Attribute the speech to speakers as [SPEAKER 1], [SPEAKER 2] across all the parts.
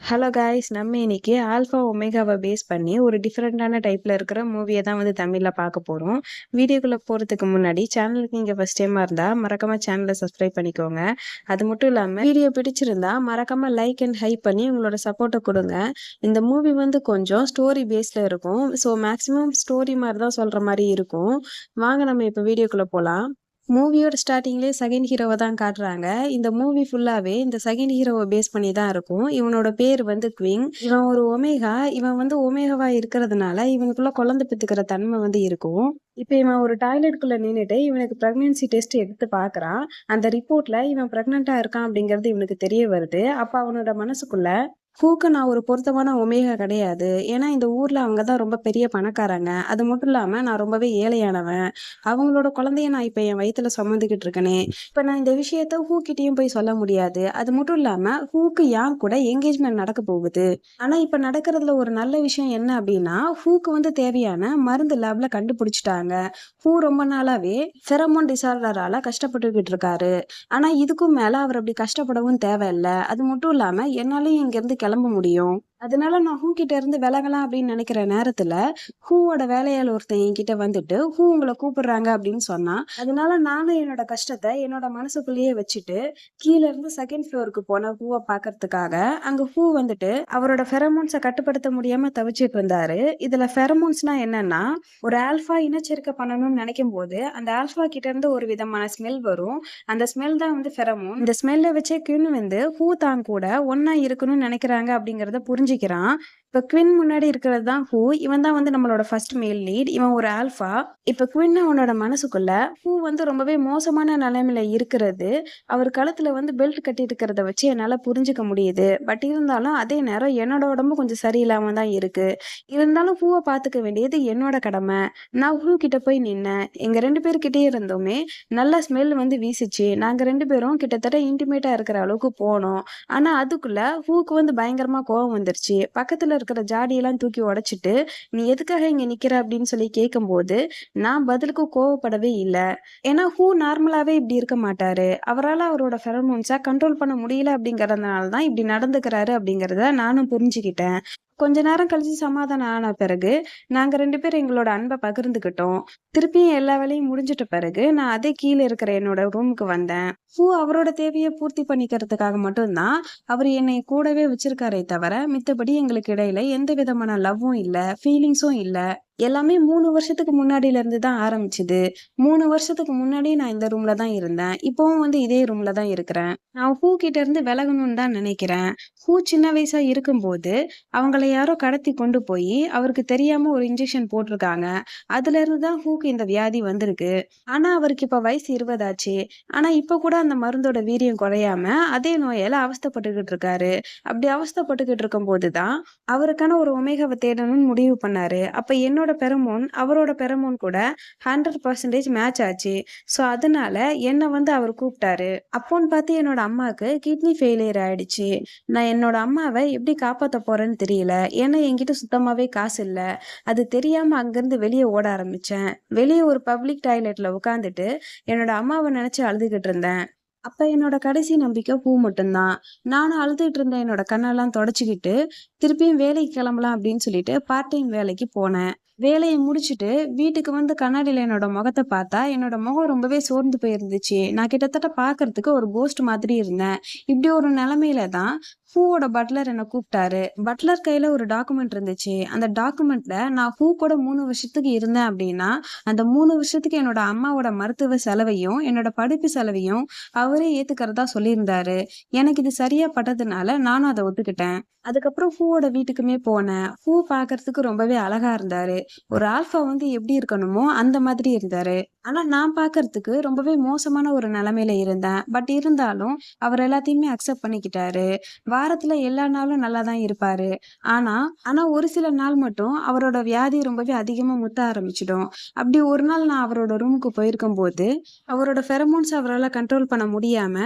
[SPEAKER 1] Hello guys, நம்ம இன்னைக்கு alpha ஒமேகாவை base பண்ணி ஒரு டிஃப்ரெண்டான டைப்ல இருக்கிற மூவியை தான் தமிழ்ல பார்க்க போறோம். வீடியோக்குள்ள போறதுக்கு முன்னாடி சேனலுக்கு நீங்க ஃபர்ஸ்ட் டைமா இருந்தா மறக்காம சேனலை சப்ஸ்கிரைப் பண்ணிக்கோங்க. அது மட்டும் இல்லாம வீடியோ பிடிச்சிருந்தா மறக்காம லைக் அண்ட் ஹைப் பண்ணி உங்களோட சப்போர்ட்டை கொடுங்க. இந்த மூவி கொஞ்சம் ஸ்டோரி பேஸ்ல இருக்கும். ஸோ மேக்ஸிமம் ஸ்டோரி மாதிரி தான் சொல்ற மாதிரி இருக்கும். வாங்க நம்ம இப்போ வீடியோக்குள்ள போலாம். மூவியோட ஸ்டார்டிங்லேயே செகண்ட் ஹீரோவை தான் காட்டுறாங்க. இந்த மூவி ஃபுல்லாவே இந்த செகண்ட் ஹீரோவை பேஸ் பண்ணி தான் இருக்கும். இவனோட பேர் குவிங். இவன் ஒரு ஒமேகா. இவன் ஒமேகாவா இருக்கிறதுனால இவனுக்குள்ள குழந்தை பெத்துக்கிற தன்மை இருக்கும். இப்போ இவன் ஒரு டாய்லெட்குள்ள நின்றுட்டு இவனுக்கு பிரெக்னன்சி டெஸ்ட் எடுத்து பார்க்குறான். அந்த ரிப்போர்ட்ல இவன் பிரெக்னெண்டா இருக்கான் அப்படிங்கிறது இவனுக்கு தெரிய வருது. அப்போ அவனோட மனசுக்குள்ள ஹூக்கு நான் ஒரு பொருத்தமான ஒமேகா கிடையாது. ஏன்னா இந்த ஊர்ல அவங்க தான் ரொம்ப பெரிய பணக்காரங்க. அது மட்டும் இல்லாம நான் ரொம்பவே ஏழையானவன். அவங்களோட குழந்தைய நான் இப்ப என் வயித்துல சுமந்துக்கிட்டு இருக்கனே. இப்ப நான் இந்த விஷயத்த ஹூக்கிட்டயும் போய் சொல்ல முடியாது. அது மட்டும் இல்லாம ஹூக்கு யான் கூட என்கேஜ்மெண்ட் நடக்க போகுது. ஆனா இப்ப நடக்கிறதுல ஒரு நல்ல விஷயம் என்ன அப்படின்னா, ஹூக்கு தேவையான மருந்து லேப்ல கண்டுபிடிச்சிட்டாங்க. ஹூ ரொம்ப நாளாவே ஃபெரமோன் டிசார்டரால கஷ்டப்பட்டுக்கிட்டு இருக்காரு. ஆனா இதுக்கும் மேல அவர் அப்படி கஷ்டப்படவும் தேவையில்லை. அது மட்டும் இல்லாம என்னாலயும் இங்க இருந்து கிளம்ப முடியும். அதனால நான் ஹூ கிட்ட இருந்து விலகலாம் அப்படின்னு நினைக்கிற நேரத்துல ஹூவோட வேலையாள் ஒருத்தன் என்கிட்ட வந்துட்டு ஹூ உங்களை கூப்பிடுறாங்க அப்படின்னு சொன்னான். அதனால நானும் என்னோட கஷ்டத்தை என்னோட மனசுக்குள்ளேயே வச்சுட்டு கீழ இருந்து செகண்ட் ஃப்ளோருக்கு போன ஹூவை பாக்குறதுக்காக அங்க ஹூ அவரோட ஃபெரமோன்ஸை கட்டுப்படுத்த முடியாம தவிச்சிட்டு இருந்தாரு. இதுல ஃபெரமோன்ஸ்னா என்னன்னா, ஒரு ஆல்பா இனச்சேர்க்கை பண்ணணும்னு நினைக்கும் போது அந்த ஆல்பா கிட்ட இருந்து ஒரு விதமான ஸ்மெல் வரும். அந்த ஸ்மெல் தான் ஃபெரமோன். இந்த ஸ்மெல்லை வச்சே கியூன் ஹூ தான் கூட ஒன்னா இருக்கணும்னு நினைக்கிறாங்க அப்படிங்கறத புரிஞ்சுக்கிறான். இப்ப குவின் முன்னாடி இருக்கிறது தான் ஹூ. இவன் தான் நம்மளோட ஃபர்ஸ்ட் மேல் லீட். இவன் ஒரு ஆல்பா. இப்ப குவின் அவனோட மனசுக்குள்ள ஹூ ரொம்பவே மோசமான நிலைமையில இருக்கிறது அவர் கழுத்துல பெல்ட் கட்டி இருக்கிறத வச்சு என்னால புரிஞ்சுக்க முடியுது. பட் இருந்தாலும் அதே நேரம் என்னோட உடம்பு கொஞ்சம் சரியில்லாம தான் இருக்கு. இருந்தாலும் ஹூவை பாத்துக்க வேண்டியது என்னோட கடமை. நான் ஹூ கிட்ட போய் நின்னேன். எங்க 2 பேர்கிட்டயே இருந்தோமே நல்ல ஸ்மெல் வீசிச்சு. நாங்க 2 பேரும் கிட்டத்தட்ட இன்டிமேட்டா இருக்கிற அளவுக்கு போனோம். ஆனா அதுக்குள்ள ஹூக்கு பயங்கரமா கோவம் வந்துருச்சு. பக்கத்துல இருக்கிற ஜாடியெல்லாம் தூக்கி உடைச்சிட்டு நீ எதுக்காக இங்க நிக்கிற அப்படின்னு சொல்லி கேட்கும்போது நான் பதிலுக்கு கோவப்படவே இல்லை. ஏன்னா ஹூ நார்மலாவே இப்படி இருக்க மாட்டாரு. அவரால் அவரோட ஃபெரமோன்ஸை கண்ட்ரோல் பண்ண முடியல அப்படிங்கறதுனால தான் இப்படி நடந்துக்கிறாரு அப்படிங்கறத நானும் புரிஞ்சுக்கிட்டேன். கொஞ்ச நேரம் கழிச்சு சமாதானம் ஆன பிறகு நாங்க 2 பேரும் எங்களோட அன்பை பகிர்ந்துக்கிட்டோம். திருப்பியும் எல்லா வேலையும் முடிஞ்சிட்ட பிறகு நான் அதே கீழே இருக்கிற என்னோட ரூமுக்கு வந்தேன். ஹூ அவரோட தேவையை பூர்த்தி பண்ணிக்கிறதுக்காக மட்டும்தான் அவர் என்னை கூடவே வச்சிருக்காரே தவிர மித்தபடி எங்களுக்கு இடையில எந்த விதமான லவ்வும் இல்ல, ஃபீலிங்ஸும் இல்ல. எல்லாமே 3 வருஷத்துக்கு முன்னாடில இருந்து தான் ஆரம்பிச்சுது. 3 வருஷத்துக்கு முன்னாடி நான் இந்த ரூம்ல தான் இருந்தேன். இப்பவும் இதே ரூம்ல தான் இருக்கிறேன். நான் ஹூ கிட்ட இருந்து விலகணும்னு தான் நினைக்கிறேன். ஹூ சின்ன வயசா இருக்கும்போது அவங்கள யாரோ கடத்தி கொண்டு போய் அவருக்கு தெரியாம ஒரு இன்ஜெக்ஷன் போட்டிருக்காங்க. அதுல இருந்து தான் ஹூக்கு இந்த வியாதி வந்திருக்கு. ஆனா அவருக்கு இப்ப வயசு 20 ஆச்சு. ஆனா இப்ப கூட அந்த மருந்தோட வீரியம் குறையாம அதே நோயால அவஸ்தைப்பட்டுக்கிட்டு இருக்காரு. அப்படி அவஸ்தைப்பட்டுக்கிட்டு இருக்கும் போதுதான் அவருக்கான ஒரு ஒமேகாவை தேடணும்னு முடிவு பண்ணாரு. அப்ப என்னோட பெரமோன் அவரோட பெரமோன் கூட 100% மேட்ச் ஆச்சு. ஸோ அதனால என்னை அவர் கூப்பிட்டாரு. அப்போன்னு பார்த்து என்னோட அம்மாவுக்கு கிட்னி ஃபெயிலியர் ஆயிடுச்சு. நான் என்னோட அம்மாவை எப்படி காப்பாற்ற போறேன்னு தெரியல. ஏன்னா என்கிட்ட சுத்தமாவே காசு இல்ல. அது தெரியாம அங்கிருந்து வெளியே ஓட ஆரம்பிச்சேன். வெளியே ஒரு பப்ளிக் டாய்லெட்ல உட்காந்துட்டு என்னோட அம்மாவை நினைச்சு அழுதுகிட்டு இருந்தேன். அப்ப என்னோட கடைசி நம்பிக்கை ஹூ மட்டும்தான். நானும் அழுதுகிட்டு இருந்த என்னோட கண்ணெல்லாம் தொடச்சிக்கிட்டு திருப்பியும் வேலைக்கு கிளம்பலாம் அப்படின்னு சொல்லிட்டு பார்ட் டைம் வேலைக்கு போனேன். வேலையை முடிச்சுட்டு வீட்டுக்கு கண்ணாடியில என்னோட முகத்தை பார்த்தா என்னோட முகம் ரொம்பவே சோர்ந்து போயிருந்துச்சு. நான் கிட்டத்தட்ட பாக்குறதுக்கு ஒரு கோஸ்ட் மாதிரி இருந்தேன். இப்படி ஒரு நிலைமையில தான் ஹூவோட பட்லர் என்னை கூப்பிட்டாரு. பட்லர் கையில ஒரு டாக்குமெண்ட் இருந்துச்சு. அந்த டாக்குமெண்ட்ல நான் ஹூ கூட 3 வருஷத்துக்கு இருந்தேன் அப்படின்னா அந்த 3 வருஷத்துக்கு என்னோட அம்மாவோட மருத்துவ செலவையும் என்னோட படிப்பு செலவையும் அவரே ஏத்துக்கிறதா சொல்லியிருந்தாரு. எனக்கு இது சரியா பட்டதுனால நானும் அதை ஒத்துக்கிட்டேன். அதுக்கப்புறம் ஹூவோட வீட்டுக்குமே போனேன். ஹூ பாக்குறதுக்கு ரொம்பவே அழகா இருந்தாரு. ஒரு ஆல்பா எப்படி இருக்கணுமோ அந்த மாதிரி இருந்தாரு. ஆனா நான் பாக்குறதுக்கு ரொம்பவே மோசமான ஒரு நிலைமையில இருந்தேன். பட் இருந்தாலும் அவர் எல்லாத்தையுமே அக்செப்ட் பண்ணிக்கிட்டாரு. வாரத்துல எல்லா நாளும் நல்லா தான் இருப்பாரு. ஆனா ஆனா ஒரு சில நாள் மட்டும் அவரோட வியாதி ரொம்பவே அதிகமா முத்த ஆரம்பிச்சிடும். அப்படி ஒரு நாள் நான் அவரோட ரூமுக்கு போயிருக்கும் போது அவரோட ஃபெரமோன்ஸ் அவரால் கண்ட்ரோல் பண்ண முடியாம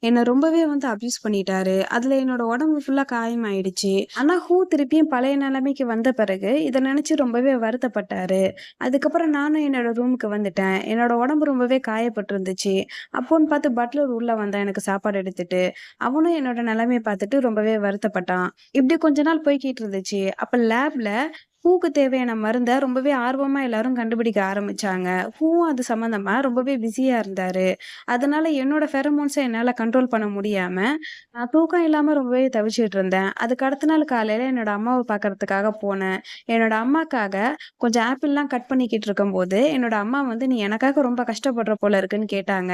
[SPEAKER 1] என்னை ரொம்பவே அபியூஸ் பண்ணிட்டாரு. அதுல என்னோட உடம்பு ஃபுல்லா காயமாயிடுச்சு. ஆனா ஹூ திருப்பியும் பழைய நிலைமைக்கு வந்த பிறகு இதை நினைச்சு ரொம்பவே வருத்தப்பட்டாரு. அதுக்கப்புறம் நானும் என்னோட ரூமுக்கு வந்துட்டேன். என்னோட உடம்பு ரொம்பவே காயப்பட்டிருந்துச்சு. அப்போன்னு பார்த்து பட்லர் உள்ள வந்தான் எனக்கு சாப்பாடு எடுத்துட்டு. அவனும் என்னோட நிலைமைய பார்த்துட்டு ரொம்பவே வருத்தப்பட்டான். இப்படி கொஞ்ச நாள் போய்க்கிட்டு இருந்துச்சு. அப்ப லேப்ல பூக்கு தேவையான மருந்த ரொம்பவே ஆர்வமா எல்லாரும் கண்டுபிடிக்க ஆரம்பிச்சாங்க. பூவும் அது சம்மந்தமா ரொம்பவே பிஸியா இருந்தாரு. அதனால என்னோட ஃபெரமோன்ஸ என்னால கண்ட்ரோல் பண்ண முடியாம, நான் தூக்கம் இல்லாம ரொம்பவே தவிச்சுட்டு இருந்தேன். அதுக்கு அடுத்த நாள் காலையில என்னோட அம்மாவ பார்க்கறதுக்காக போனேன். என்னோட அம்மாக்காக கொஞ்சம் ஆப்பிள்லாம் கட் பண்ணிக்கிட்டு இருக்கும்போது, என்னோட அம்மா வந்து, "நீ எனக்காக ரொம்ப கஷ்டப்படுற போல இருக்குன்னு" கேட்டாங்க.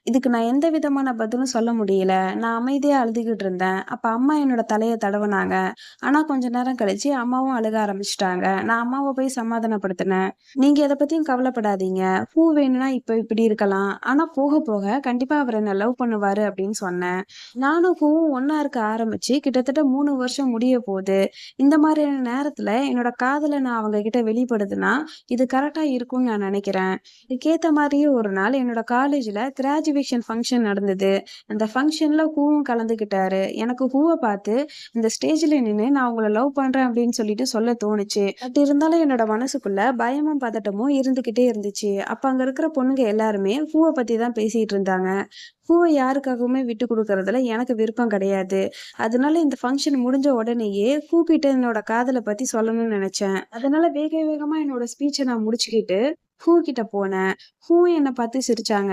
[SPEAKER 1] இதுக்கு நான் எந்த விதமான பதிலும் சொல்ல முடியல. நான் அமைதியா அழுதுகிட்டு இருந்தேன். அப்ப அம்மா என்னோட தலைய தடவுனாங்க. ஆனா கொஞ்ச நேரம் கழிச்சு அம்மாவும் அழுக ஆரம்பிச்சுட்டாங்க. நான் அம்மாவ போய் சமாதானப்படுத்தினேன். "நீங்க எத பத்தியும் கவலைப்படாதீங்க. பூ வேணும்னா இப்ப இப்படி இருக்கலாம். ஆனா போக போக கண்டிப்பா அவர் என்ன லவ் பண்ணுவாரு" அப்படின்னு சொன்னேன். நானும் பூவும் ஒண்ணா இருக்க ஆரம்பிச்சு கிட்டத்தட்ட 3 வருஷம் முடிய போது. இந்த மாதிரியான நேரத்துல என்னோட காதல நான் அவங்க கிட்ட வெளிப்படுத்தினா, இது கரெக்ட்டா இருக்கும்னு நான் நினைக்கிறேன். இதுக்கேத்த மாரியே ஒரு நாள் என்னோட காலேஜ்ல கிராஜுவேஷன் ஃபங்ஷன் நடந்தது. அந்த ஃபங்ஷன்ல பூவும் கலந்துக்கிட்டாரு. எனக்கு பூவ பார்த்து இந்த ஸ்டேஜ்ல நின்னு நான் உங்கள லவ் பண்றேன் அப்படின்னு சொல்லிட்டு சொல்ல தோணுச்சு. பட் இருந்தாலும் என்னோட மனசுக்குள்ள பயமும் பதட்டமும் இருந்துகிட்டே இருந்துச்சு. அப்ப அங்க இருக்கிற பொண்ணுங்க எல்லாருமே பூவ பத்தி தான் பேசிட்டு இருந்தாங்க. பூவ யாருக்காகவுமே விட்டு குடுக்கறதுல எனக்கு விருப்பம் கிடையாது. அதனால இந்த ஃபங்ஷன் முடிஞ்ச உடனேயே பூக்கிட்ட என்னோட காதல பத்தி சொல்லணும்னு நெனச்சேன். அதனால வேக வேகமா என்னோட ஸ்பீச்ச நான் முடிச்சுக்கிட்டு பூ கிட்ட போனேன். பூவும் என்ன பார்த்து சிரிச்சாங்க.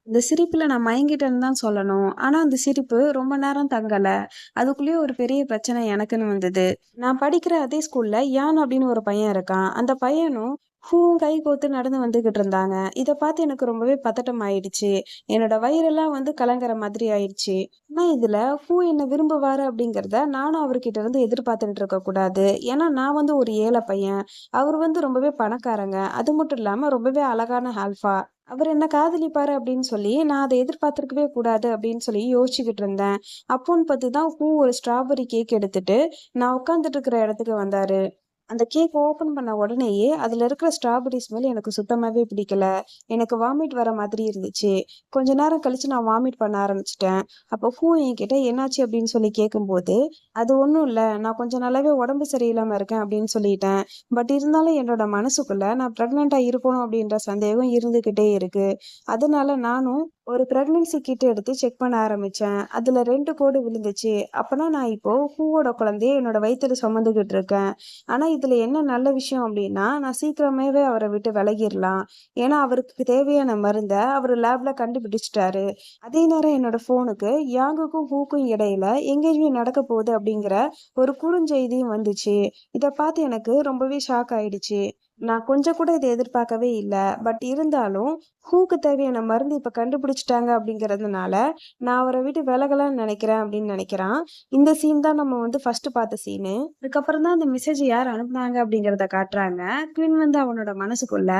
[SPEAKER 1] இந்த சிரிப்புல நான் மயங்கிட்டேன்னு தான் சொல்லணும். ஆனா அந்த சிரிப்பு ரொம்ப நேரம் தங்கல. அதுக்குள்ளேயே ஒரு பெரிய பிரச்சனை எனக்குன்னு வந்தது. நான் படிக்கிற அதே ஸ்கூல்ல யான் அப்படின்னு ஒரு பையன் இருக்கான். அந்த பையனும் பூவும் கை கோத்து நடந்து வந்துகிட்டு இருந்தாங்க. இத பார்த்து எனக்கு ரொம்பவே பதட்டம் ஆயிடுச்சு. என்னோட வயிறெல்லாம் வந்து கலங்குற மாதிரி ஆயிடுச்சு. ஆனா இதுல பூ என்ன விரும்புவாரு அப்படிங்கிறத நானும் அவர்கிட்ட இருந்து எதிர்பார்த்துட்டு இருக்க கூடாது. ஏன்னா நான் வந்து ஒரு ஏழை பையன். அவர் வந்து ரொம்பவே பணக்காரங்க. அது மட்டும் இல்லாம ரொம்பவே அழகான ஆல்ஃபா. அவர் என்ன காதலிப்பாரு அப்படின்னு சொல்லி நான் அதை எதிர்பார்த்திருக்கவே கூடாது அப்படின்னு சொல்லி யோசிச்சுக்கிட்டு இருந்தேன். அப்போன்னு பார்த்து தான் பூ ஒரு ஸ்ட்ராபெர்ரி கேக் எடுத்துட்டு நான் உட்கார்ந்துட்டு இருக்கிற இடத்துக்கு வந்தாரு. அந்த கேக் ஓப்பன் பண்ண உடனேயே அதுல இருக்கிற ஸ்ட்ராபெர்ரி ஸ்மெல் எனக்கு சுத்தமாவே பிடிக்கல. எனக்கு வாமிட் வர மாதிரி இருந்துச்சு. கொஞ்ச நேரம் கழிச்சு நான் வாமிட் பண்ண ஆரம்பிச்சுட்டேன். அப்போ பூ என்கிட்ட என்னாச்சு அப்படின்னு சொல்லி கேட்கும்போது, "அது ஒண்ணும் இல்ல. நான் கொஞ்சம் நல்லாவே உடம்பு சரியில்லாம இருக்கேன்" அப்படின்னு சொல்லிட்டேன். பட் இருந்தாலும் என்னோட மனசுக்குள்ள நான் பிரெக்னென்ட்டா இருப்பனோ அப்படின்ற சந்தேகம் இருந்துகிட்டே இருக்கு. அதனால நானும் ஒரு பிரெக்னன்சி கிட் எடுத்து செக் பண்ண ஆரம்பிச்சேன். அதுல 2 கோடு விழுந்துச்சு. அப்பனா நான் இப்போ பூவோட குழந்தைய என்னோட வயித்துல சுமந்துகிட்டு இருக்கேன். ஆனா இதுல என்ன நல்ல விஷயம் அப்டின்னா, நான் சீக்கிரமாவே அவர விட்டு விலகிர்லாம். ஏன்னா அவருக்கு தேவையான மருந்த அவரு லேப்ல கண்டுபிடிச்சுட்டாரு. அதே நேரம் என்னோட ஃபோனுக்கு யாங்குக்கும் ஹூக்கும் இடையில எங்கேஜ்மெண்ட் நடக்க போகுது அப்படிங்கிற ஒரு குறுஞ்செய்தியும் வந்துச்சு. இத பார்த்து எனக்கு ரொம்பவே ஷாக் ஆயிடுச்சு. நான் கொஞ்சம் கூட இத எதிர்பார்க்கவே இல்ல. பட் இருந்தாலும் ஹூக்கு தேவையான மருந்து இப்ப கண்டுபிடிச்சுட்டாங்க அப்படிங்கிறதுனால, நான் அவர விட்டு விலகலாம்னு நெனைக்கிறேன் அப்படின்னு நெனைக்கிறான். இந்த சீன் தான் நம்ம வந்து ஃபர்ஸ்ட் பார்த்த சீனு. அதுக்கப்புறம் தான் அந்த மெசேஜ் யார் அனுப்புனாங்க அப்படிங்கிறத காட்டுறாங்க. க்வின் வந்து அவனோட மனசுக்குள்ள,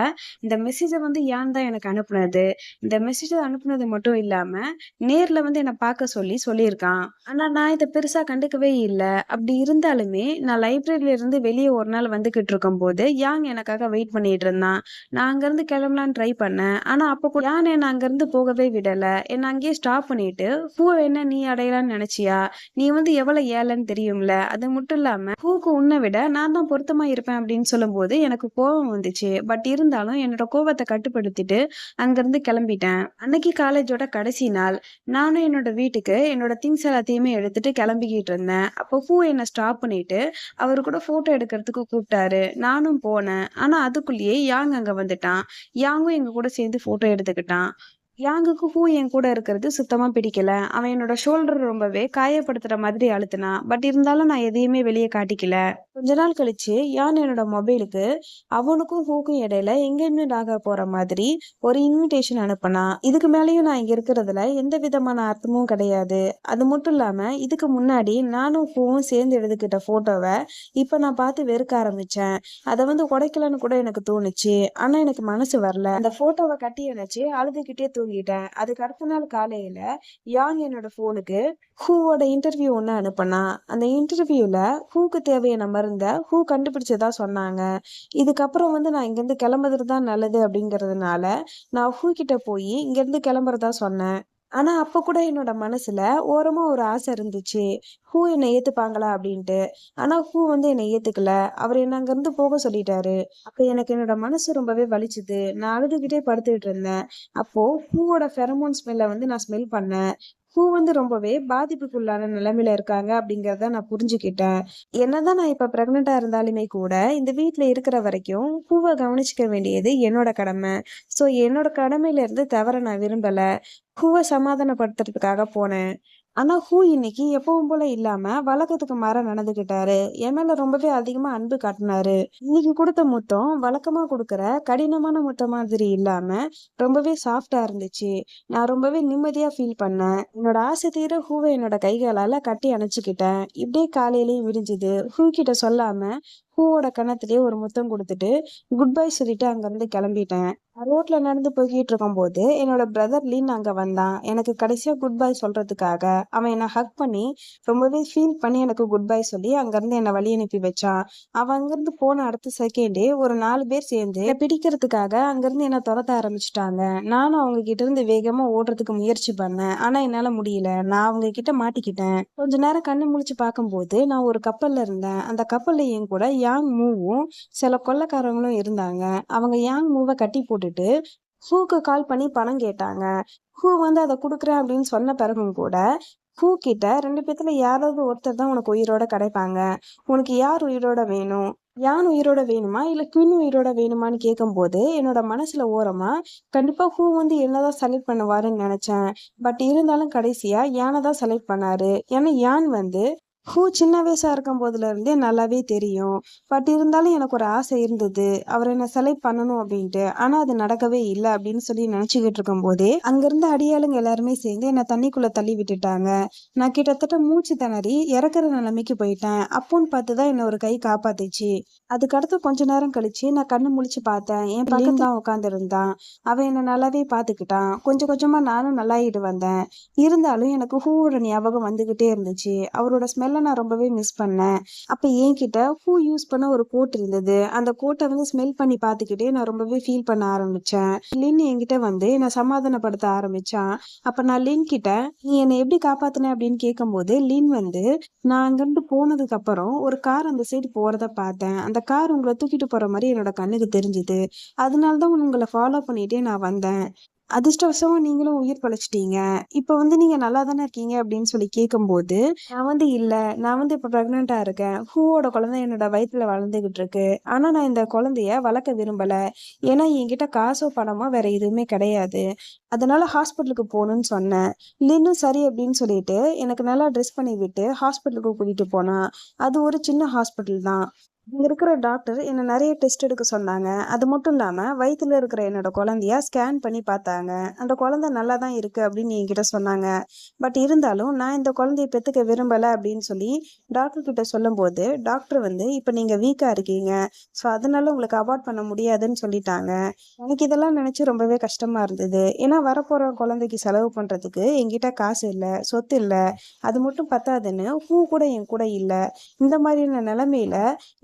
[SPEAKER 1] இந்த மெசேஜ வந்து யான் தான் எனக்கு அனுப்புனது. இந்த மெசேஜ அனுப்புனது மட்டும் இல்லாம, நேர்ல வந்து என்ன பார்க்க சொல்லி சொல்லியிருக்கான். ஆனா நான் இத பெருசா கண்டுக்கவே இல்ல. அப்படி இருந்தாலுமே, நான் லைப்ரரில இருந்து வெளிய ஒரு நாள் வந்துகிட்டு இருக்கும்போது, யாங் எனக்காக வெயிட் பண்ணிட்டு இருந்தான். நான் அங்கருந்து கிளம்பலான்னு ட்ரை பண்ணேன். ஆனா அப்ப கூட யான் என்ன அங்கருந்து போகவே விடல. என்ன அங்கேயே ஸ்டாப் பண்ணிட்டு, "பூவ என்ன நீ அடையலான்னு நெனச்சியா? நீ வந்து எவ்வளவு ஏழைன்னு தெரியும்ல. அது மட்டும் இல்லாம பூவுக்கு உன்ன விட நான் தான் பொருத்தமா இருப்பேன்" அப்படின்னு சொல்லும்போது எனக்கு கோவம் வந்துச்சு. பட் இருந்தாலும் என்னோட கோவத்த கட்டுப்படுத்திட்டு அங்கருந்து கிளம்பிட்டேன். அன்னைக்கு காலேஜோட கடைசி நாள். நானும் என்னோட வீட்டுக்கு என்னோட திங்ஸ் எல்லாத்தையுமே எடுத்துட்டு கிளம்பிக்கிட்டு இருந்தேன். அப்போ பூ என்ன ஸ்டாப் பண்ணிட்டு அவரு கூட ஃபோட்டோ எடுக்கிறதுக்கு கூப்பிட்டாரு. நானும் போனேன். ஆனா அதுக்குள்ளேயே யாங் அங்க வந்துட்டான். யாங்கும் எங்க கூட சேர்ந்து ஃபோட்டோ எடுத்துக்கிட்டான். யாங்குக்கு ஹூ என் கூட இருக்கிறது சுத்தமா பிடிக்கல. அவன் என்னோட ஷோல்டர் ரொம்பவே காயப்படுத்துற மாதிரி அழுத்துனான். பட் இருந்தாலும் நான் எதையுமே வெளிய காட்டிக்கல. கொஞ்ச நாள் கழிச்சு யான் என்னோட மொபைலுக்கு அவனுக்கும் ஹூக்கும் இடையில எங்கேஜ்மெண்ட் ஆக போற மாதிரி ஒரு இன்விடேஷன் அனுப்புனான். இதுக்கு மேலயும் நான் இங்க இருக்கிறதுல எந்த விதமான அர்த்தமும் கிடையாது. அது மட்டும் இல்லாம இதுக்கு முன்னாடி நானும் ஹூவும் சேர்ந்து எடுத்துக்கிட்ட போட்டோவ இப்ப நான் பார்த்து வெறுக்க ஆரம்பிச்சேன். அத வந்து உடைக்கலன்னு கூட எனக்கு தோணுச்சு. ஆனா எனக்கு மனசு வரல. அந்த போட்டோவ கட்டி அணைச்சு அழுதுகிட்டே தூங்கிட்டேன். அதுக்கு அடுத்த நாள் காலையில யாங் என்னோட போனுக்கு ஹூவோட இன்டர்வியூ ஒண்ணு அனுப்புனான். அந்த இன்டர்வியூல ஹூக்கு தேவையான மருந்த ஹூ கண்டுபிடிச்சதா சொன்னாங்க. இதுக்கப்புறம் வந்து நான் இங்கிருந்து கிளம்புறது தான் நல்லது அப்படிங்கறதுனால நான் ஹூ கிட்ட போய் இங்கிருந்து கிளம்புறதா சொன்னேன். ஆனா அப்ப கூட என்னோட மனசுல ஓரமா ஒரு ஆசை இருந்துச்சு. ஹூ என்ன ஏத்துப்பாங்களா அப்படின்ட்டு. ஆனா ஹூ வந்து என்ன ஏத்துக்கல. அவரு என்ன அங்கிருந்து போக சொல்லிட்டாரு. அப்ப எனக்கு என்னோட மனசு ரொம்பவே வலிச்சுது. நான் அழுதுகிட்டே படுத்துக்கிட்டு இருந்தேன். அப்போ ஹூவோட ஃபெரமோன் ஸ்மெல்ல வந்து நான் ஸ்மெல் பண்ணேன். ஹூ வந்து ரொம்பவே பாதிப்புக்குள்ளான நிலைமையில இருக்காங்க அப்படிங்கிறத நான் புரிஞ்சுக்கிட்டேன். என்னதான் நான் இப்ப பிரெக்னென்ட்டா இருந்தாலுமே கூட, இந்த வீட்ல இருக்கிற வரைக்கும் ஹூவ கவனிச்சுக்க வேண்டியது என்னோட கடமை. ஸோ என்னோட கடமையில இருந்து தவற நான் விரும்பல. ஹூவ சமாதானப்படுத்துறதுக்காக போனேன். ஆனா ஹூ இன்னைக்கு எப்பவும் போல இல்லாம வழக்கத்துக்கு மாறா நடந்துக்கிட்டாரு. என் மேல ரொம்பவே அதிகமா அன்பு காட்டுனாரு. இன்னைக்கு குடுத்த முத்தம் வழக்கமா குடுக்குற கடினமான முத்தம் மாதிரி இல்லாம ரொம்பவே சாஃப்ட்டா இருந்துச்சு. நான் ரொம்பவே நிம்மதியா ஃபீல் பண்ணேன். என்னோட ஆசை தீர ஹூவ என்னோட கைகளால கட்டி அணைச்சுக்கிட்டேன். இப்படியே காலையிலயும் விடிஞ்சுது. ஹூ கிட்ட சொல்லாம ஹூவோட கன்னத்திலேயே ஒரு முத்தம் குடுத்துட்டு, குட் பை சொல்லிட்டு அங்கிருந்து கிளம்பிட்டேன். நான் ரோட்ல நடந்து போய்க்கிட்டு இருக்கும்போது, என்னோட பிரதர் லின் அங்க வந்தான். எனக்கு கடைசியா குட் பை சொல்றதுக்காக. அவன் என்ன ஹக் பண்ணி, ரொம்பவே ஃபீல் பண்ணி எனக்கு குட் பை சொல்லி, அங்கிருந்து என்ன வழி அனுப்பி வச்சான். அவன் அங்கிருந்து போன அடுத்த செகண்டே ஒரு 4 பேர் சேர்ந்து என்ன பிடிக்கிறதுக்காக அங்கிருந்து என்ன தொரத்த ஆரம்பிச்சுட்டாங்க. நானும் அவங்க கிட்ட இருந்து வேகமா ஓடுறதுக்கு முயற்சி பண்ணேன். ஆனா என்னால முடியல. நான் அவங்க கிட்ட மாட்டிக்கிட்டேன். கொஞ்ச நேரம் கண்ணு முழிச்சு பார்க்கும்போது, நான் ஒரு கப்பல்ல இருந்தேன். அந்த கப்பல்ல என் கூட யாங் மூவும், சில கொள்ளைக்காரங்களும் இருந்தாங்க. அவங்க யாங் மூவ கட்டி போட்டுட்டு, ஹூக்கு கால் பண்ணி பணம் கேட்டாங்க. ஹூ வந்து அத குடுக்குறேன் அப்படின்னு சொன்ன பிறகும் கூட, ஹூ கிட்ட 2 பேத்துல யாராவது ஒருத்தர் தான் உனக்கு உயிரோட கிடைப்பாங்க. உனக்கு யார் உயிரோட வேணும்? யான் உயிரோட வேணுமா? இல்ல குயின் உயிரோட வேணுமான்னு கேட்கும்போது, என்னோட மனசுல ஓரமா, கண்டிப்பா ஹூ வந்து என்னதான் செலக்ட் பண்ணுவாருன்னு நெனச்சேன். பட் இருந்தாலும் கடைசியா யான தான் செலக்ட் பண்ணாரு. ஏன்னா யான் வந்து ஹூ சின்ன வயசா இருக்கும்போதுல இருந்தே நல்லாவே தெரியும். பட் இருந்தாலும் எனக்கு ஒரு ஆசை இருந்தது. அவர என்ன செலக்ட் பண்ணணும் அப்டின்ட்டு. ஆனா அது நடக்கவே இல்ல அப்டின்னு சொல்லி நெனச்சுக்கிட்டு இருக்கும்போதே, அங்க இருந்த அடியாளுங்க எல்லாருமே சேர்ந்து என்ன தண்ணிக்குள்ள தள்ளி விட்டுட்டாங்க. நான் கிட்டத்தட்ட மூச்சு திணறி இறக்குற நிலைமைக்கு போயிட்டேன். அப்போன்னு பார்த்து தான் என்ன ஒரு கை காப்பாத்துச்சு. அதுக்கடுத்து கொஞ்ச நேரம் கழிச்சு நான் கண்ணு முழிச்சு பார்த்தேன். என் பக்கத்துல தான் உட்கார்ந்திருந்தான். அவன் என்ன நல்லாவே பார்த்துக்கிட்டான். கொஞ்சம் கொஞ்சமா நானும் நல்லாயிட்டு வந்தேன். இருந்தாலும் எனக்கு ஹூவோட ஞாபகம் வந்துகிட்டே இருந்துச்சு. அவரோட ஸ்மெல்ல நான் ரொம்பவே மிஸ் பண்ணேன். அப்ப என்கிட்ட ஹூ யூஸ் பண்ண ஒரு கோட் இருந்தது. அந்த கோட்ட வந்து ஸ்மெல் பண்ணி பார்த்துக்கிட்டே நான் ரொம்பவே ஃபீல் பண்ண ஆரம்பிச்சேன். லின் என்கிட்ட வந்து என்ன சமாதானப்படுத்த ஆரம்பிச்சான். அப்ப நான் லின் கிட்ட, "நீ என்னை எப்படி காப்பாத்துன?" அப்படின்னு கேட்கும்போது, லின் வந்து, "நான் அங்கிருந்து போனதுக்கு அப்புறம் ஒரு கார் அந்த சைடு போறத பார்த்தேன். அந்த கார் உங்கள தூக்கிட்டு போற மாரி என்னோட கண்ணுக்கு தெரிஞ்சுது. அதனால தான் உங்கள ஃபாலோ பண்ணிட்டே நான் வந்தேன். அதிர்ஷ்டவசமா நீங்களும் உயிர் பிழைச்சிட்டீங்க. இப்ப வந்து நீங்க நல்லா தானே இருக்கீங்க அப்படின்னு சொல்லி கேட்கும்போது, நான் வந்து இல்ல. நான் வந்து இப்ப பிரெக்னன்ட்டா இருக்கேன். ஹூவோட குழந்தை என்னோட வயித்துல வளர்ந்துகிட்டு இருக்கு. ஆனா நான் இந்த குழந்தைய வளர்க்க விரும்பல. ஏன்னா என்கிட்ட காசோ, பணமோ வேற எதுவுமே கிடையாது. அதனால ஹாஸ்பிட்டலுக்கு போணும்னு சொன்னேன். லின்னும் சரி அப்படின்னு சொல்லிட்டு எனக்கு நல்லா ட்ரெஸ் பண்ணி விட்டு ஹாஸ்பிட்டலுக்கு கூட்டிட்டு போனான். அது ஒரு சின்ன ஹாஸ்பிட்டல் தான். இங்க இருக்கிற டாக்டர் என்ன நெறைய டெஸ்ட் எடுக்க சொன்னாங்க. அது மட்டும் இல்லாம வயித்துல இருக்கிற என்னோட குழந்தைய ஸ்கேன் பண்ணி பார்த்தாங்க. அந்த குழந்தை நல்லா தான் இருக்கு அப்படின்னு என்கிட்ட சொன்னாங்க. பட் இருந்தாலும் நான் இந்த குழந்தைய பெத்துக்க விரும்பல அப்படின்னு சொல்லி டாக்டர் கிட்ட சொல்லும்போது, டாக்டர் வந்து இப்ப நீங்க வீக்கா இருக்கீங்க. ஸோ அதனால உங்களுக்கு அபார்ட் பண்ண முடியாதுன்னு சொல்லிட்டாங்க. எனக்கு இதெல்லாம் நினைச்சு ரொம்பவே கஷ்டமா இருந்தது. ஏன்னா வரப்போற குழந்தைக்கு செலவு பண்றதுக்கு என்கிட்ட காசு இல்ல, சொத்து இல்ல. அது மட்டும் பத்தாதுன்னு ஹூ கூட என் கூட இல்ல. இந்த மாதிரியான நிலைமையில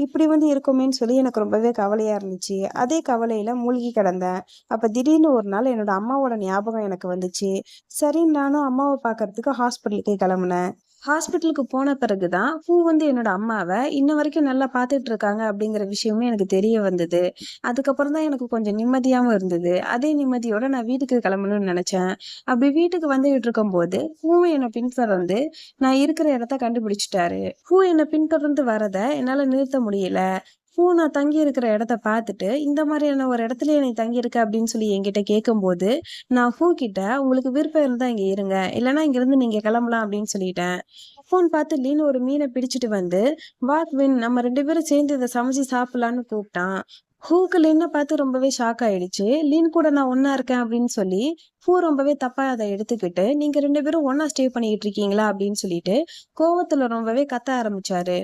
[SPEAKER 1] இப்படி வந்து இருக்குமேன்னு சொல்லி எனக்கு ரொம்பவே கவலையா இருந்துச்சு. அதே கவலையில மூழ்கி கிடந்தேன். அப்ப திடீர்னு ஒரு நாள் என்னோட அம்மாவோட ஞாபகம் எனக்கு வந்துச்சு. சரின்னு நானும் அம்மாவ பார்க்கறதுக்கு ஹாஸ்பிட்டலுக்கு கிளம்புனேன். ஹாஸ்பிட்டலுக்கு போன பிறகு தான் ஹூ வந்து என்னோட அம்மாவ இன்ன வரைக்கும் நல்லா பார்த்துட்டு இருக்காங்க அப்படிங்கிற விஷயமே எனக்கு தெரிய வந்தது. அதுக்கப்புறம் தான் எனக்கு கொஞ்சம் நிம்மதியாவும் இருந்தது. அதே நிம்மதியோட நான் வீட்டுக்கு கிளம்பணும்னு நினைச்சேன். அப்படி வீட்டுக்கு வந்துகிட்டு இருக்கும்போது ஹூவும் என்னை பின்தொடர்ந்து நான் இருக்கிற இடத்த கண்டுபிடிச்சிட்டாரு. ஹூ என்னை பின்தொடர்ந்து வரத என்னால நிறுத்த முடியல. ஹூ நான் தங்கி இருக்கிற இடத்த பார்த்துட்டு, இந்த மாதிரியான ஒரு இடத்துலயே நீ தங்கியிருக்க அப்படின்னு சொல்லி என்கிட்ட கேட்கும்போது, நான் ஹூ கிட்ட உங்களுக்கு விருப்பம் இருந்தா இங்க இருங்க. இல்லன்னா இங்கிருந்து நீங்க கிளம்பலாம் அப்படின்னு சொல்லிட்டேன். அப்போன்னு பார்த்து லின் ஒரு மீன பிடிச்சிட்டு வந்து, "வா குவின் நம்ம 2 பேரும் சேர்ந்து இத சமைச்சு சாப்பிடலான்னு" கூப்பிட்டான். ஹூக்கு லின்ன பார்த்து ரொம்பவே ஷாக் ஆயிடுச்சு. லின் கூட நான் ஒண்ணா இருக்கேன் அப்படின்னு சொல்லி, ஹூ ரொம்பவே தப்பா அத எடுத்துக்கிட்டு, "நீங்க 2 பேரும் ஒண்ணா ஸ்டே பண்ணிட்டு இருக்கீங்களா?" அப்படின்னு சொல்லிட்டு, கோவத்துல ரொம்பவே கத்த ஆரம்பிச்சாரு.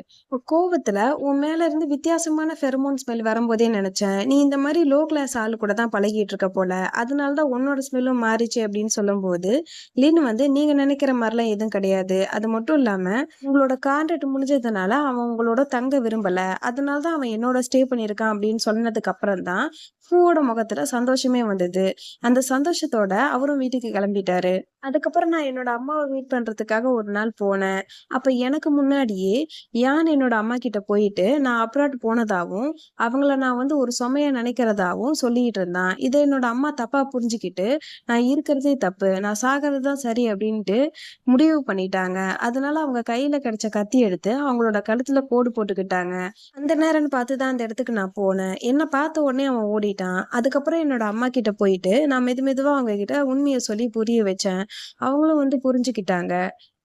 [SPEAKER 1] கோவத்துல, "உன் மேல இருந்து வித்தியாசமான ஃபெரமோன் ஸ்மெல் வரும்போதே நெனச்சேன். நீ இந்த மாரி லோ கிளாஸ் ஆளு கூட தான் பழகிட்டு இருக்க போல. அதனால தான் உன்னோட ஸ்மெல்லும் மாறிச்சு" அப்படின்னு சொல்லும்போது, லின் வந்து, "நீங்க நெனைக்கிற மாரிலாம் எதுவும் கிடையாது. அது மட்டும் இல்லாம, உங்களோட கான்ட்ராக்ட் முடிஞ்சதுனால அவன் உங்களோட தங்க விரும்பல. அதனால தான் அவன் என்னோட ஸ்டே பண்ணியிருக்கான்" அப்படின்னு சொன்னதுக்கு அப்புறம் தான், ஹூவோட முகத்துல சந்தோஷமே வந்தது. அந்த சந்தோஷத்தோட அவரும் வீட்டுக்கு கிளம்பிட்டாரு. அதுக்கப்புறம் நான் என்னோட அம்மாவ மீட் பண்றதுக்காக ஒரு நாள் போனேன். அப்ப எனக்கு முன்னாடியே யான் என்னோட அம்மா கிட்ட போயிட்டு, நான் அப்ராட் போனதாவும், அவங்கள நான் வந்து ஒரு சுமையா நினைக்கிறதாவும் சொல்லிட்டு இருந்தான். இத என்னோட அம்மா தப்பா புரிஞ்சுகிட்டு, நான் இருக்கிறதே தப்பு. நான் சாகிறது தான் சரி அப்டின்ட்டு முடிவு பண்ணிட்டாங்க. அதனால அவங்க கையில கிடைச்ச கத்தி எடுத்து அவங்களோட கழுத்துல போடு போட்டுக்கிட்டாங்க. அந்த நேரம்னு பார்த்து தான் அந்த இடத்துக்கு நான் போனேன். என்ன பார்த்த உடனே அவன் ஓடிட்டான். அதுக்கப்புறம் என்னோட அம்மா கிட்ட போயிட்டு, நான் மெதுவா அவங்க கிட்ட உண்மைய சொல்லி புரிய வச்சேன். அவங்களும் வந்து புரிஞ்சுக்கிட்டாங்க.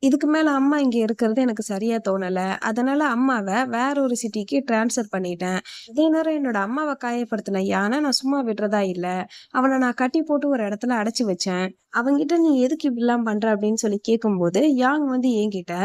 [SPEAKER 1] இதுக்கு மேல அம்மா இங்க இருக்கிறது எனக்கு சரியா தோணல. அதனால அம்மாவ வேற ஒரு சிட்டிக்கு ட்ரான்ஸ்ஃபர் பண்ணிட்டேன். அதே நேரம் என்னோட அம்மாவ காயப்படுத்தின யானை நான் சும்மா விடுறதா இல்ல. அவன நான் கட்டி போட்டு ஒரு இடத்துல அடைச்சு வச்சேன். அவன்கிட்ட "நீ எதுக்கு இப்படிலாம் பண்ற?" அப்படின்னு சொல்லி கேட்கும்போது, யாங் வந்து என்கிட்ட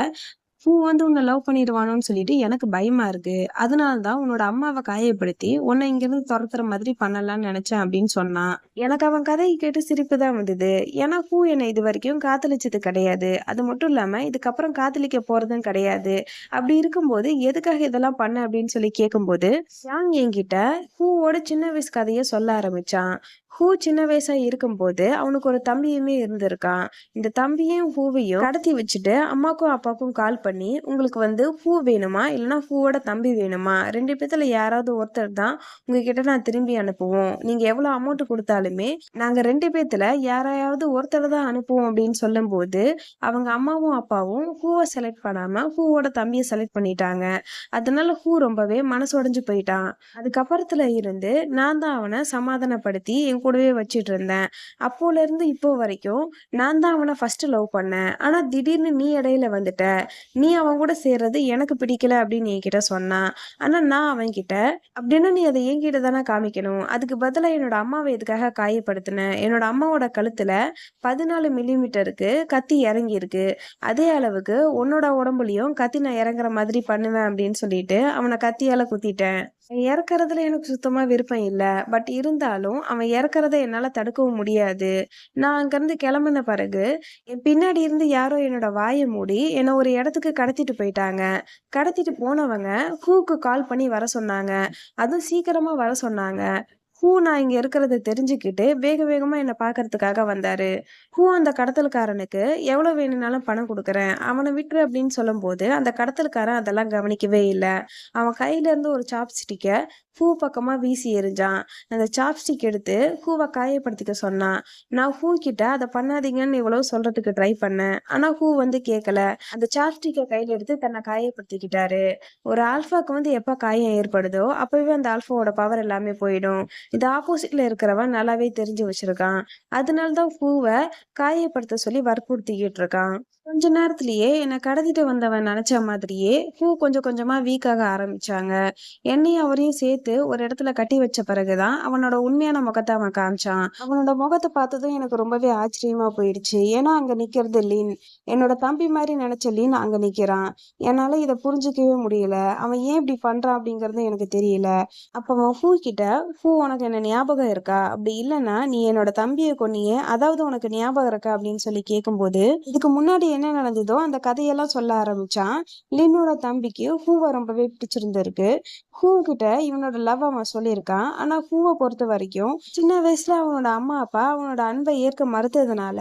[SPEAKER 1] வந்து உன்ன லவ் பண்ணிருவானோன்னு சொல்லிட்டு எனக்கு பயமா இருக்கு. அதனால தான் உன்னோட அம்மாவ காயப்படுத்தி, உன்ன இங்கிருந்து தொரத்துற மாதிரி பண்ணலாம்னு நெனச்சேன் அப்படின்னு சொன்னான். எனக்கு அவன் கதைய கேட்டு சிரிப்பு தான் வந்தது. ஏன்னா என்ன இதுவரைக்கும் காதலிச்சது கிடையாது. அது மட்டும் இல்லாம இதுக்கப்புறம் காதலிக்க போறதும் கிடையாது. அப்படி இருக்கும்போது எதுக்காக இதெல்லாம் பண்ண அப்படின்னு சொல்லி கேட்கும்போது, யாங் என்கிட்ட ஓட சின்ன வயசு கதைய சொல்ல ஆரம்பிச்சான். சின்ன வயசா இருக்கும்போது அவனுக்கு ஒரு தம்பியுமே இருந்திருக்கான். இந்த தம்பியும் ஹூவையும் கடத்தி வச்சுட்டு அம்மாக்கும் அப்பாவுக்கும் கால் பண்ணி, உங்களுக்கு வந்து வேணுமா? இல்லன்னா ஓட தம்பி வேணுமா? 2 பேத்துல யாராவது ஒருத்தர் தான் உங்ககிட்ட நான் திரும்பி அனுப்புவோம். நீங்க எவ்வளவு அமௌண்ட் குடுத்தாலுமே, நாங்க 2 பேத்துல யாரையாவது ஒருத்தர தான் அனுப்புவோம் அப்படின்னு சொல்லும்போது, அவங்க அம்மாவும் அப்பாவும் செலக்ட் பண்ணாம ஓட தம்பிய செலக்ட் பண்ணிட்டாங்க. அதனால ரொம்பவே மனசு உடைஞ்சு போயிட்டான். அதுக்கப்புறத்துல இருந்து நான் தான் அவன சமாதானப்படுத்தி என் கூடவே வச்சுட்டு இருந்தேன். அப்போல இருந்து இப்போ வரைக்கும் நான் தான் அவன ஃபர்ஸ்ட் லவ் பண்ணேன். ஆனா திடீர்னு நீ இடையில வந்துட்ட. நீ அவன் கூட சேர்றது எனக்கு பிடிக்கல அப்படின்னு என்கிட்ட சொன்னான். ஆனா நான் அவன்கிட்ட அப்படின்னா நீ அதை என்கிட்ட தானே காமிக்கணும். அதுக்கு பதிலா என்னோட அம்மாவை எதுக்காக காயப்படுத்தினேன். என்னோட அம்மாவோட கழுத்துல 14 மில்லிமீட்டருக்கு கத்தி இறங்கி இருக்கு. அதே அளவுக்கு உன்னோட உடம்புலயும் கத்தி நான் இறங்குற மாதிரி பண்ணுவேன் அப்படின்னு சொல்லிட்டு அவனை கத்தியால குத்திட்டேன். இறக்கறதுல எனக்கு சுத்தமா விருப்பம் இல்ல. பட் இருந்தாலும் அவன் இறக்கறத என்னால தடுக்கவும் முடியாது. நான் அங்கிருந்து கிளம்புன பிறகு, என் பின்னாடி இருந்து யாரோ என்னோட வாய மூடி, என்ன ஒரு இடத்துக்கு கடத்திட்டு போயிட்டாங்க. கடத்திட்டு போனவங்க ஹூக்கு கால் பண்ணி வர சொன்னாங்க. அதுவும் சீக்கிரமா வர சொன்னாங்க. நான் இங்க இருக்கிறத தெரிஞ்சுக்கிட்டு வேக வேகமா என்ன பார்க்கறதுக்காக வந்தாரு. அந்த கடத்தல்காரனுக்கு எவ்வளவு வேணும்னாலும் பணம் குடுக்குறேன். அவன விட்டுரு அப்படின்னு சொல்லும்போது, அந்த கடத்தல்காரன் அதெல்லாம் கவனிக்கவே இல்ல. அவன் கையில இருந்து ஒரு சாப்ஸ்டிக்க பக்கமா வீசி எறிஞ்சான். அந்த சாப்ஸ்டிக் எடுத்து காயப்படுத்திக்க சொன்னான். நான் கிட்ட அத பண்ணாதீங்கன்னு எவ்வளவோ சொல்றதுக்கு ட்ரை பண்ணேன். ஆனா வந்து கேட்கல. அந்த சாப்ஸ்டிக்க கையில எடுத்து தன்னை காயப்படுத்திக்கிட்டாரு. ஒரு ஆல்ஃபாக்கு வந்து எப்ப காயம் ஏற்படுதோ, அப்பவே அந்த ஆல்ஃபாவோட பவர் எல்லாமே போயிடும். இது ஆப்போசிட்ல இருக்கிறவன் நல்லாவே தெரிஞ்சு வச்சிருக்கான். அதனால தான் காயப்படுத்த சொல்லி வற்புறுத்திக்கிட்டு இருக்கான். கொஞ்ச நேரத்திலேயே என்ன கடத்திட்டு வந்தவன் நினைச்ச மாதிரியே கொஞ்சம் கொஞ்சமா வீக் ஆக ஆரம்பிச்சாங்க. என்னையும் அவரையும் சேர்த்து ஒரு இடத்துல கட்டி வச்ச பிறகுதான் அவனோட உண்மையான முகத்தை அவன் காமிச்சான். அவனோட முகத்தை பார்த்ததும் எனக்கு ரொம்பவே ஆச்சரியமா போயிடுச்சு. ஏன்னா அங்க நிக்கிறது லீன். என்னோட தம்பி மாதிரி நினைச்ச லீன் அங்க நிக்கிறான். என்னால இதை புரிஞ்சுக்கவே முடியல. அவன் ஏன் இப்படி பண்றான் அப்படிங்கறது எனக்கு தெரியல. அப்ப அவன் கிட்ட உனக்கு என்ன ஞாபகம் இருக்கா? அப்படி இல்லைன்னா நீ என்னோட தம்பியை கொன்னியே, அதாவது உனக்கு ஞாபகம் இருக்கா அப்படின்னு சொல்லி கேட்கும்போது, இதுக்கு முன்னாடி என்ன நடந்ததோ அந்த கதையெல்லாம் சொல்ல ஆரம்பிச்சான். லின்னோட தம்பிக்கு ரொம்பவே பிடிச்சிருந்திருக்கு. கிட்ட இவனோட லவ் அவன் சொல்லியிருக்கான். ஆனா பொறுத்த வரைக்கும் சின்ன வயசுல அவனோட அம்மா அப்பா அவனோட அன்பை ஏற்க மறுத்ததுனால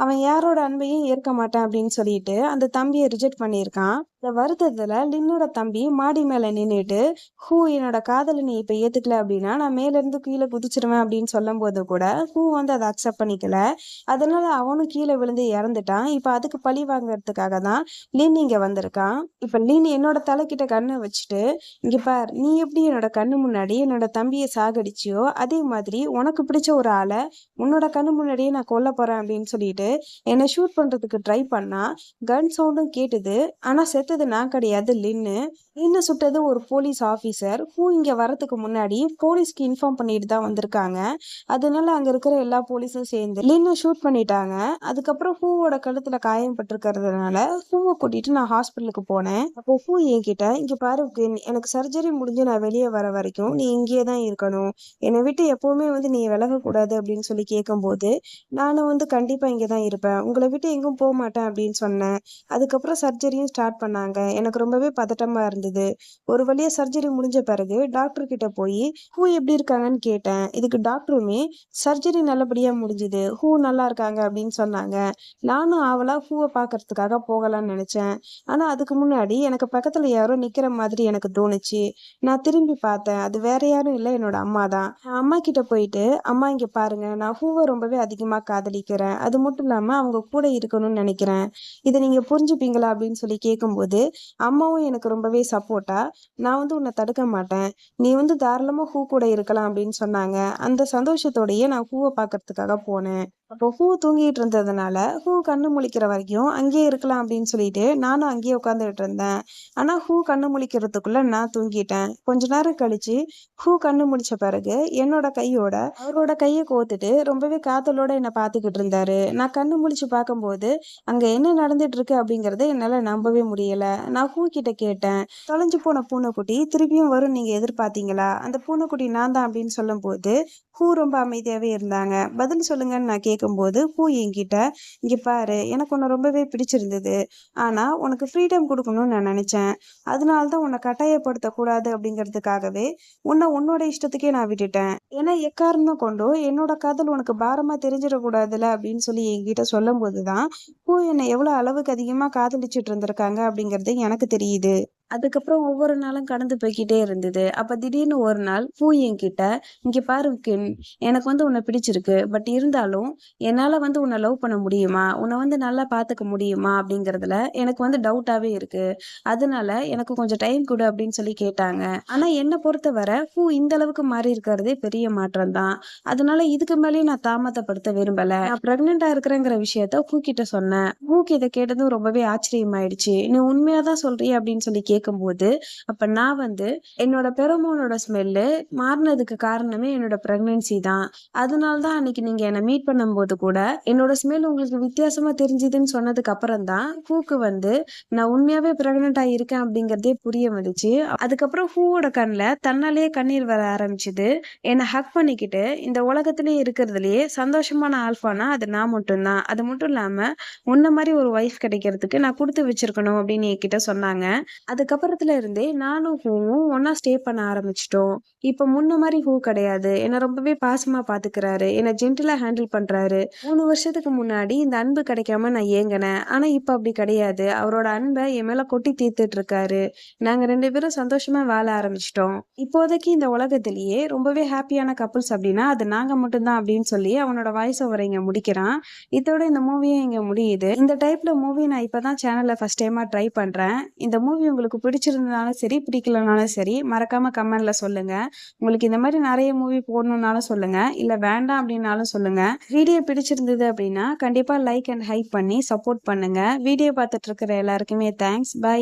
[SPEAKER 1] அவன் யாரோட அன்பையும் ஏற்க மாட்டான் அப்படின்னு சொல்லிட்டு அந்த தம்பியை ரிஜெக்ட் பண்ணியிருக்கான். இந்த வருத்தத்துல லின்னோட தம்பி மாடி மேல நின்னுட்டு என்னோட காதலை நீ இப்ப ஏத்துக்கல அப்படின்னா நான் மேல இருந்து கீழே குதிச்சிருவேன் அப்படின்னு சொல்லும் போது கூட வந்து அதை அக்செப்ட் பண்ணிக்கல. அதனால அவனும் கீழே விழுந்து இறந்துட்டான். இப்ப அதுக்கு பழி வாங்குறதுக்காக தான் லின் இங்க வந்திருக்கான். இப்ப லின் என்னோட தலைக்கிட்ட கண்ணை வச்சுட்டு, இங்க பார், நீ எப்படி என்னோட கண்ணு முன்னாடி என்னோட தம்பியை சாகடிச்சியோ அதே மாதிரி உனக்கு பிடிச்ச ஒரு ஆளை உன்னோட கண்ணு முன்னாடியே நான் கொல்ல போறேன் அப்படின்னு சொல்லிட்டு என்னை ஷூட் பண்றதுக்கு ட்ரை பண்ணா. கன் சவுண்டும் கேட்டுது. ஆனா செத்தது நான் கிடையாது, லின்னு. சுட்டது ஒரு போலீஸ் ஆபீசர். இங்க வரதுக்கு முன்னாடி போலீஸ்க்கு இன்ஃபார்ம் பண்ணிட்டு தான் வந்திருக்காங்க. அதனால அங்க இருக்கிற எல்லா போலீஸும் சேர்ந்து லின்னை ஷூட் பண்ணிட்டாங்க. அதுக்கப்புறம் ஓட கழுத்துல காயம் பட்டிருக்கிறதுனால கூட்டிட்டு நான் ஹாஸ்பிட்டலுக்கு போனேன். அப்போ என்கிட்ட, இங்க பாரு எனக்கு சர்ஜரி முடிஞ்சு நான் வெளியே வர வரைக்கும் நீ இங்கேயே தான் இருக்கணும். என்னை விட்டு எப்பவுமே வந்து நீ விலகக்கூடாது அப்படின்னு சொல்லி கேட்கும்போது, நானும் வந்து கண்டிப்பா இங்கதான் இருப்பேன், உங்களை விட்டு எங்கும் போக மாட்டேன் அப்படின்னு சொன்னேன். அதுக்கப்புறம் சர்ஜரியும் ஸ்டார்ட் பண்ணாங்க. சொன்னாங்க. எனக்கு ரொம்பவே பதட்டமா இருந்தது. ஒரு வழியா சர்ஜரி முடிஞ்ச பிறகு டாக்டர் கிட்ட போய் ஹூ எப்படி இருக்காங்கன்னு கேட்டேன். இதுக்கு டாக்டருமே சர்ஜரி நல்லபடியா முடிஞ்சுது. ஹூ நல்லா இருக்காங்க அப்படின்னு சொன்னாங்க. நானும் ஆவலா ஹூவ பார்க்கறதுக்காக போகலான்னு நினைச்சேன். ஆனா அதுக்கு முன்னாடி எனக்கு பக்கத்துல யாரோ நிக்கிற மாதிரி எனக்கு தோணுச்சு. நான் திரும்பி பார்த்தேன். அது வேற யாரும் இல்ல, என்னோட அம்மா தான். நான் அம்மா கிட்ட போயிட்டு, "அம்மா இங்க பாருங்க, நான் ஹூவ ரொம்பவே அதிகமா காதலிக்கிறேன். அது மட்டும் இல்லாம அவங்க கூட இருக்கணும்னு நினைக்கிறேன். இத நீங்க புரிஞ்சுப்பீங்களா?" அப்படின்னு சொல்லி கேட்கும்போது, அம்மாவும் எனக்கு ரொம்பவே சப்போர்ட்டா, "நான் உன்ன தடுக்க மாட்டேன். நீ தாராளமா ஹூ கூட இருக்கலாம்" அப்படின்னு சொன்னாங்க. அந்த சந்தோஷத்தோடயே நான் ஹூவ பார்க்கறதுக்காக போனேன். அப்போ ஹூ தூங்கிட்டு இருந்ததுனால, ஹூ கண்ணு முழிக்கிற வரைக்கும் அங்கேயே இருக்கலாம் அப்படின்னு சொல்லிட்டு, நானும் அங்கேயே உட்காந்துட்டு இருந்தேன். ஆனா ஹூ கண்ணு முழிக்கிறதுக்குள்ள நான் தூங்கிட்டேன். கொஞ்ச நேரம் கழிச்சு ஹூ கண்ணு முழிச்ச பிறகு என்னோட கையோட அவரோட கைய கோத்துட்டு ரொம்பவே காதலோட என்ன பார்த்துக்கிட்டு இருந்தாரு. நான் கண்ணு முழிச்சு பார்க்கும்போது அங்க என்ன நடந்துட்டு இருக்கு அப்படிங்கறத என்னால நம்பவே முடியல. நான் ஹூ கிட்ட கேட்டேன், தொலைஞ்சு போன பூனைக்குட்டி திருப்பியும் வரும் நீங்க எதிர்பார்த்தீங்களா? அந்த பூனைக்குட்டி நான் தான் அப்படின்னு சொல்லும்போது ஹூ ரொம்ப அமைதியாவே இருந்தாங்க. பதில் சொல்லுங்கன்னு நான் கேட்கும்போது ஹூ என்கிட்ட, இங்க பாரு, எனக்கு உன்னை ரொம்பவே பிடிச்சிருந்தது. ஆனா உனக்கு ஃப்ரீடம் கொடுக்கணும்னு நான் நினைச்சேன். அதனால தான் உன்னை கட்டாயப்படுத்தக் கூடாது அப்படிங்கிறதுக்காகவே உன்னோட இஷ்டத்துக்கே நான் விட்டுட்டேன். ஏன்னா எக்காரணம் கொண்டும் என்னோட காதல் உனக்கு பாரமா தெரிஞ்சிடக்கூடாதுல்ல அப்படின்னு சொல்லி என்கிட்ட சொல்லும் போதுதான் ஹூ என்னை எவ்வளவு அளவுக்கு அதிகமா காதலிச்சிட்டு இருந்திருக்காங்க அப்படிங்கிறது எனக்கு தெரியுது. அதுக்கப்புறம் ஒவ்வொரு நாளும் கடந்து போய்க்கிட்டே இருந்தது. அப்ப திடீர்னு ஒரு நாள் பூ என்கிட்ட, "இங்க பாரு கின், எனக்கு உன்ன பிடிச்சிருக்கு. பட் இருந்தாலும் என்னால உன்ன லவ் பண்ண முடியுமா? உன்ன நல்லா பார்த்துக்க முடியுமா? அப்படிங்கிறதுல எனக்கு டவுட்டாவே இருக்கு. அதனால எனக்கு கொஞ்சம் டைம் குடு" அப்படின்னு சொல்லி கேட்டாங்க. ஆனா என்ன பொறுத்தவரை பூ இந்த அளவுக்கு மாறி இருக்கிறதே பெரிய மாற்றம் தான். அதனால இதுக்கு மேலயும் நான் தாமதப்படுத்த விரும்பல. நான் பிரெக்னென்ட்டா இருக்கிறேங்கிற விஷயத்த பூ கிட்ட சொன்னேன். பூக்கு இத கேட்டதும் ரொம்பவே ஆச்சரியமாயிடுச்சு. "நீ உண்மையா தான் சொல்றியா?" அப்படின்னு சொல்லி கேட்கும்போது, அப்ப நான் என்னோட பெரோமோனோட ஸ்மெல்லு மாறுனதுக்கு காரணமே என்னோட பிரெக்னன்சி தான். அதனால தான் அன்னைக்கு நீங்க என்ன மீட் பண்ணும்போது கூட, என்னோட ஸ்மெல் உங்களுக்கு வித்தியாசமா தெரிஞ்சுதுன்னு சொன்னதுக்கு அப்புறம் தான் ஹூக்கு நான் உண்மையாவே பிரெக்னன்ட்டா இருக்கேன் அப்படிங்கிறதே புரிய வந்துச்சு. அதுக்கப்புறம் ஹூவோட கண்ல தன்னாலேயே கண்ணீர் வர ஆரம்பிச்சுது. என்ன ஹக் பண்ணிக்கிட்டு, இந்த உலகத்திலேயே இருக்கிறதுலயே சந்தோஷமான ஆல்ஃபானா அது நான் மட்டும் தான். அது மட்டும் இல்லாம, உன்ன மாரி ஒரு வைஃப் கிடைக்கிறதுக்கு நான் குடுத்து வச்சிருக்கணும் அப்படின்னு என்கிட்ட சொன்னாங்க. அதுக்கப்புறத்துல இருந்தே நானும் ஹூவும் ஒண்ணா ஸ்டே பண்ண ஆரம்பிச்சுட்டோம். இப்ப முன்ன மாரி ஹூ கிடையாது. என்ன ரொம்பவே பாசமா பாத்துக்கிறாரு. என்ன ஜென்டிலா ஹேண்டில் பண்றாரு. 3 வருஷத்துக்கு முன்னாடி இந்த அன்பு கிடைக்காம நான் ஏங்குனேன். ஆனா இப்ப அப்படி கிடையாது. அவரோட அன்ப என் மேல கொட்டி தீர்த்துட்டு இருக்காரு. நாங்க 2 பேரும் சந்தோஷமா வாழ ஆரம்பிச்சுட்டோம். இப்போதைக்கு இந்த உலகத்திலேயே ரொம்பவே ஹாப்பியான கப்புள்ஸ் அப்படின்னா அது நாங்க மட்டும் தான் அப்படின்னு சொல்லி அவனோட வாய்ஸ் ஓவர இங்க முடிக்கிறான். இதோட இந்த மூவியும் இங்க முடியுது. இந்த டைப்ல மூவி நான் இப்பதான் சேனல்ல ஃபர்ஸ்ட் டைமா ட்ரை பண்றேன். இந்த மூவி உங்களுக்கு பிடிச்சிருந்தனாலும் சரி, பிடிக்கலனாலும் சரி, மறக்காம கமெண்ட்ல சொல்லுங்க. உங்களுக்கு இந்த மாரி நெறைய மூவி போடணும்னாலும் சொல்லுங்க. இல்ல வேண்டாம் அப்டின்னாலும் சொல்லுங்க. வீடியோ பிடிச்சிருந்தது அப்டின்னா, கண்டிப்பா லைக் அண்ட் ஹைப் பண்ணி சப்போர்ட் பண்ணுங்க. வீடியோ பார்த்துட்டு இருக்கிற எல்லாருக்குமே தேங்க்ஸ். பை.